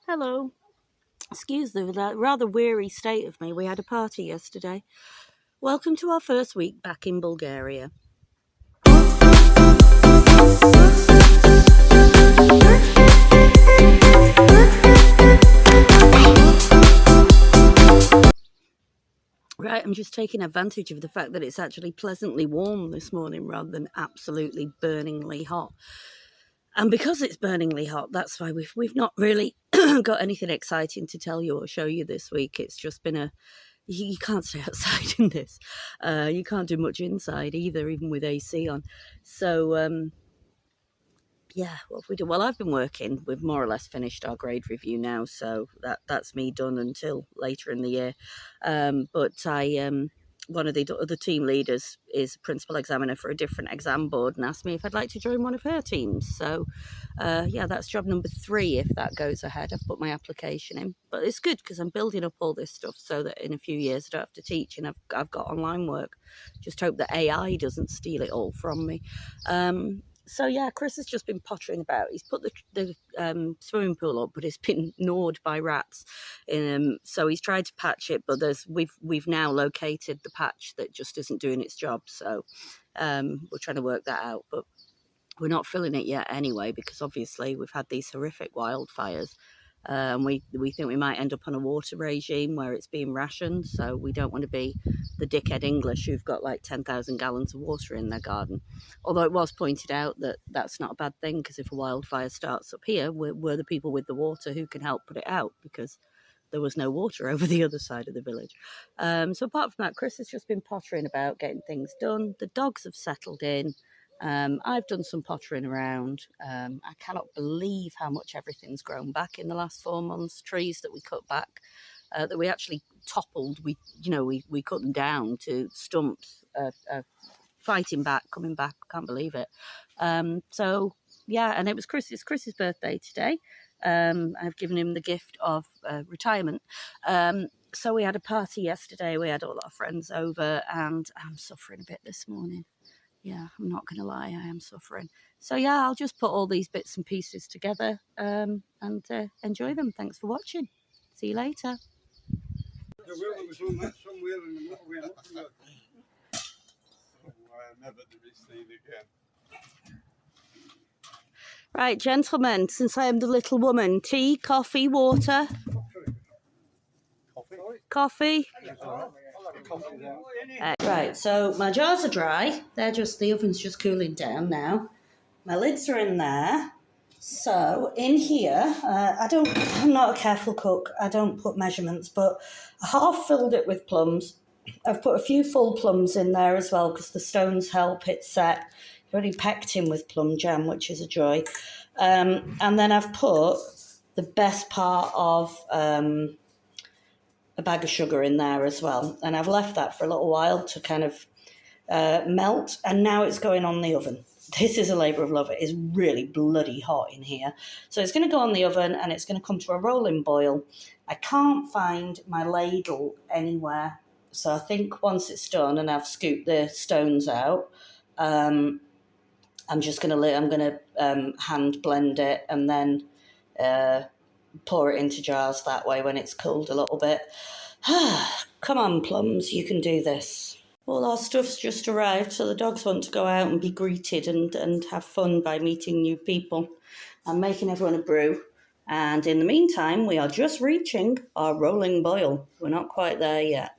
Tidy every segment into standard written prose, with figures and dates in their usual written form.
Hello. Excuse the rather weary state of me. We had a party yesterday. Welcome to our first week back in Bulgaria. Right, I'm just taking advantage of the fact that it's actually pleasantly warm this morning rather than absolutely burningly hot. And because it's burningly hot, that's why we've not really got anything exciting to tell you or show you this week. It's just been you can't stay outside in this. You can't do much inside either, even with AC on. So, yeah, what have we done? Well, I've been working. We've more or less finished our grade review now, so that's me done until later in the year. But one of the other team leaders is a principal examiner for a different exam board and asked me if I'd like to join one of her teams. So, yeah, that's job number 3 if that goes ahead. I've put my application in. But it's good because I'm building up all this stuff so that in a few years I don't have to teach and I've got online work. Just hope that AI doesn't steal it all from me. So, yeah, Chris has just been pottering about. He's put the swimming pool up, but it's been gnawed by rats. So he's tried to patch it, but we've now located the patch that just isn't doing its job. So we're trying to work that out. But we're not filling it yet anyway, because obviously we've had these horrific wildfires. We think we might end up on a water regime where it's being rationed. So we don't want to be the dickhead English who've got like 10,000 gallons of water in their garden. Although it was pointed out that that's not a bad thing, because if a wildfire starts up here, we're the people with the water who can help put it out, because there was no water over the other side of the village. So apart from that, Chris has just been pottering about getting things done. The dogs have settled in. I've done some pottering around. I cannot believe how much everything's grown back in the last 4 months. Trees that we cut back, that we actually toppled. We cut them down to stumps, fighting back, coming back. Can't believe it. So yeah, and it's Chris's birthday today. I've given him the gift of retirement. So we had a party yesterday. We had all our friends over, and I'm suffering a bit this morning. Yeah, I'm not going to lie, I am suffering. So yeah, I'll just put all these bits and pieces together and enjoy them. Thanks for watching. See you later. The wheel was on that somewhere in the motorway, not from that. So never to be seen again. Right, gentlemen, since I am the little woman, tea, coffee, water? Coffee? Right, so my jars are dry. The oven's just cooling down now. My lids are in there. So in here, I'm not a careful cook. I don't put measurements, but I half filled it with plums. I've put a few full plums in there as well because the stones help it set. I've already packed him with plum jam, which is a joy. And then I've put the best part of a bag of sugar in there as well. And I've left that for a little while to kind of melt. And now it's going on the oven. This is a labour of love. It is really bloody hot in here. So it's going to go on the oven and it's going to come to a rolling boil. I can't find my ladle anywhere. So I think once it's done and I've scooped the stones out, I'm going to hand blend it and then pour it into jars that way when it's cooled a little bit. Come on, plums, you can do this. All our stuff's just arrived, so the dogs want to go out and be greeted and have fun by meeting new people. I'm making everyone a brew, and in the meantime, we are just reaching our rolling boil. We're not quite there yet.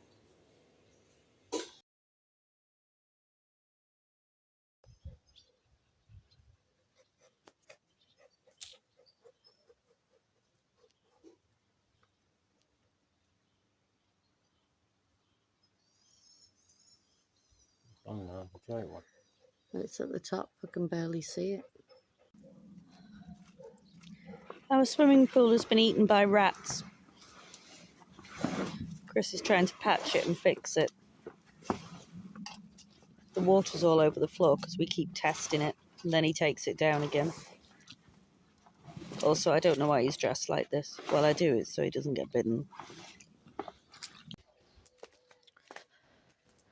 I don't know, enjoy one. It's at the top, I can barely see it. Our swimming pool has been eaten by rats. Chris is trying to patch it and fix it. The water's all over the floor because we keep testing it, and then he takes it down again. Also, I don't know why he's dressed like this. Well, I do it so he doesn't get bitten.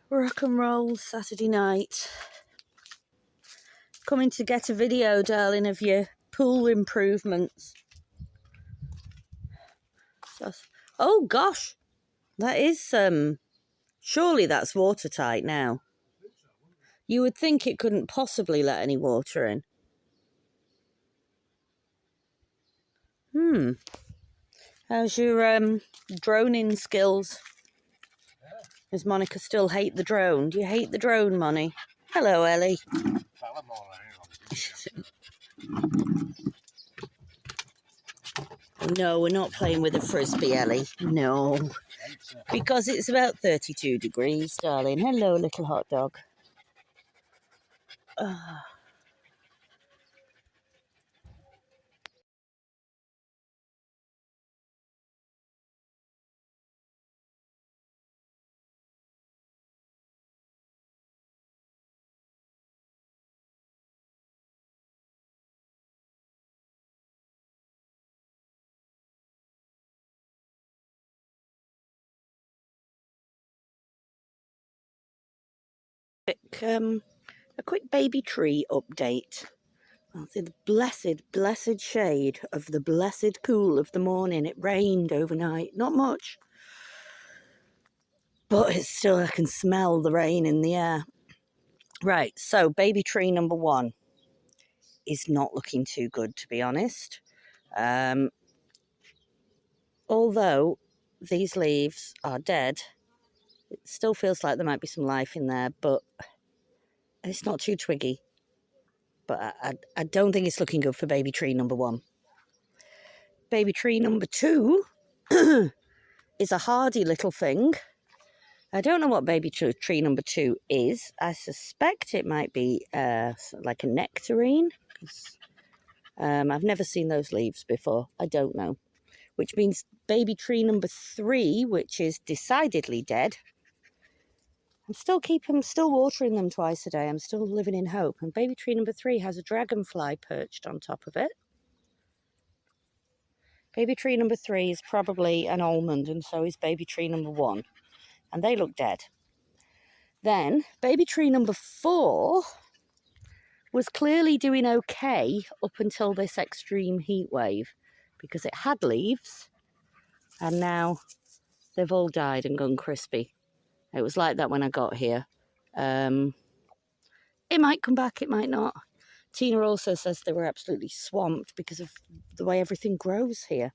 Rock and roll Saturday night. Coming to get a video, darling, of your pool improvements. Oh gosh, that is surely that's watertight now. You would think it couldn't possibly let any water in. How's your droning skills? Does Monica still hate the drone? Do you hate the drone, Moni? Hello, Ellie. No, we're not playing with a frisbee, Ellie. No. Because it's about 32 degrees, darling. Hello, little hot dog. A quick baby tree update. I'll see the blessed shade of the blessed cool of the morning. It rained overnight. Not much. But it's still, I can smell the rain in the air. Right, so baby tree number 1 is not looking too good, to be honest. Although these leaves are dead, it still feels like there might be some life in there, but it's not too twiggy. But I don't think it's looking good for baby tree number 1. Baby tree number 2 is a hardy little thing. I don't know what baby tree number 2 is. I suspect it might be like a nectarine. I've never seen those leaves before. I don't know. Which means baby tree number 3, which is decidedly dead. I'm still watering them twice a day. I'm still living in hope. And baby tree number 3 has a dragonfly perched on top of it. Baby tree number 3 is probably an almond, and so is baby tree number 1. And they look dead. Then, baby tree number 4 was clearly doing okay up until this extreme heat wave, because it had leaves, and now they've all died and gone crispy. It was like that when I got here. It might come back, it might not. Tina also says they were absolutely swamped because of the way everything grows here.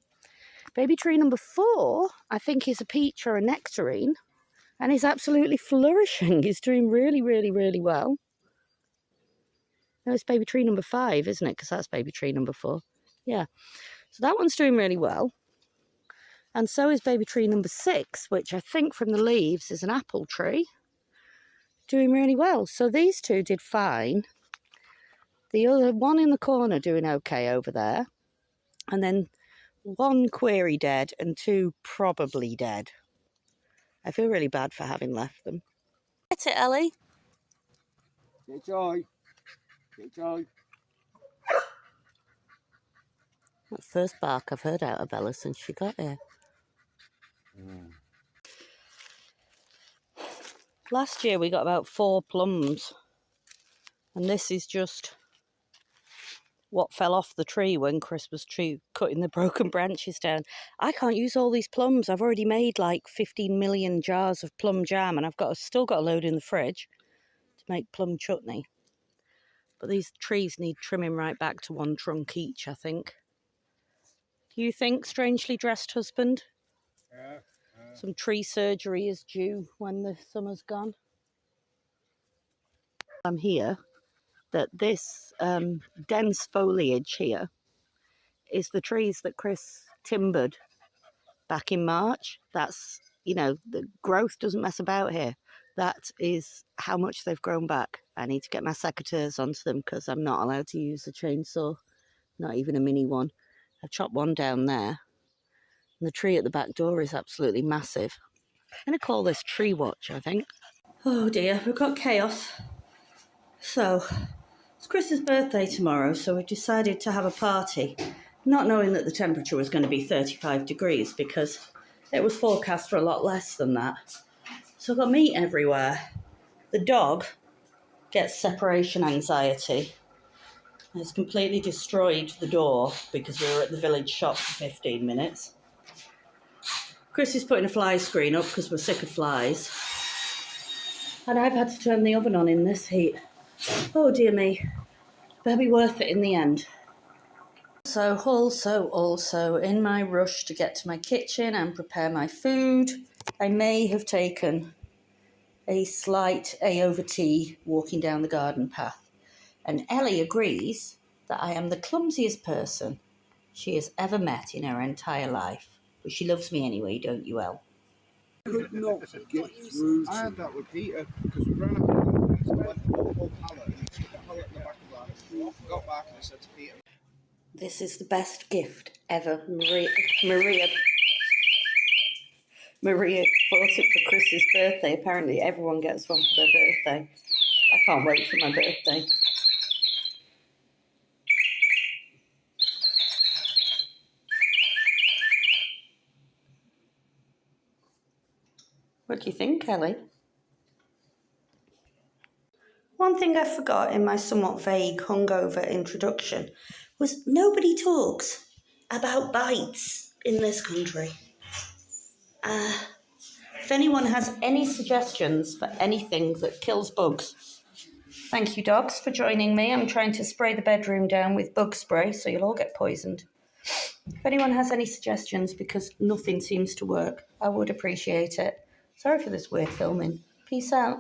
Baby tree number 4, I think, is a peach or a nectarine, and is absolutely flourishing. He's doing really, really, really well. No, it's baby tree number 5, isn't it? Because that's baby tree number 4. Yeah. So that one's doing really well. And so is baby tree number 6, which I think from the leaves is an apple tree. Doing really well. So these two did fine. The other one in the corner doing okay over there. And then 1 query dead and 2 probably dead. I feel really bad for having left them. Get it, Ellie. Get joy. Get joy. That's the first bark I've heard out of Bella since she got here. Last year we got about 4 plums. And this is just what fell off the tree when Chris was cutting the broken branches down. I can't use all these plums. I've already made like 15 million jars of plum jam, and I've still got a load in the fridge to make plum chutney. But these trees need trimming right back to 1 trunk each, I think. Do you think, strangely dressed husband? Yeah. Some tree surgery is due when the summer's gone. I'm here that this dense foliage here is the trees that Chris timbered back in March. That's, the growth doesn't mess about here. That is how much they've grown back. I need to get my secateurs onto them because I'm not allowed to use a chainsaw, not even a mini one. I've chopped one down there. And the tree at the back door is absolutely massive. I'm going to call this Tree Watch, I think. Oh dear, we've got chaos. So, it's Chris's birthday tomorrow, so we've decided to have a party, not knowing that the temperature was going to be 35 degrees because it was forecast for a lot less than that. So I've got meat everywhere. The dog gets separation anxiety. It's completely destroyed the door because we were at the village shop for 15 minutes. Chris is putting a fly screen up because we're sick of flies. And I've had to turn the oven on in this heat. Oh dear me. Better be worth it in the end. So also, in my rush to get to my kitchen and prepare my food, I may have taken a slight A over T walking down the garden path. And Ellie agrees that I am the clumsiest person she has ever met in her entire life. But she loves me anyway, don't you, Elle? Could not get through. I had that with Peter because we ran out of confidence. I went the whole pallet and he stuck the pallet in the back of that. Got back and I said to Peter, This is the best gift ever. Maria bought it for Chris's birthday. Apparently everyone gets one for their birthday. I can't wait for my birthday. What do you think, Kelly? One thing I forgot in my somewhat vague hungover introduction was nobody talks about bites in this country. If anyone has any suggestions for anything that kills bugs, thank you, dogs, for joining me. I'm trying to spray the bedroom down with bug spray so you'll all get poisoned. If anyone has any suggestions, because nothing seems to work, I would appreciate it. Sorry for this weird filming. Peace out.